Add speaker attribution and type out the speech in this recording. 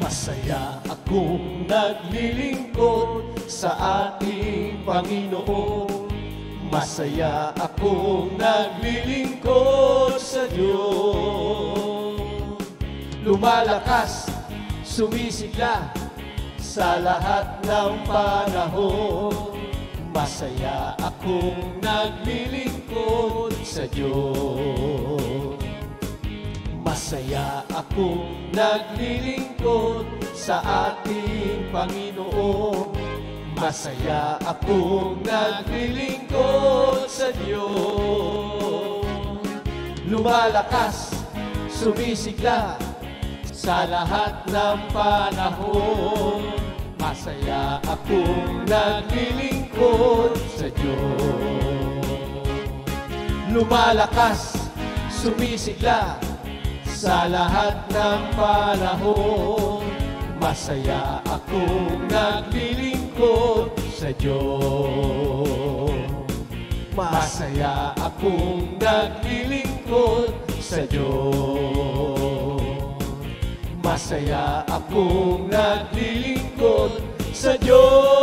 Speaker 1: Masaya akong naglilingkod sa ating Panginoon. Masaya akong naglilingkod sa Diyos. Lumalakas, sumisigla sa lahat ng panahon. Masaya akong naglilingkod sa Diyos. Masaya akong naglilingkod sa ating Panginoon. Masaya akong naglilingkod sa Diyos. Lumalakas, sumisigla sa lahat ng panahon. Masaya akong naglilingkod sa Diyos. Lumalakas, sumisigla sa lahat ng panahon. Masaya akong naglilingkod sa Diyos. Masaya akong naglilingkod sa Diyos. Masaya akong naglilingkod sa Diyos.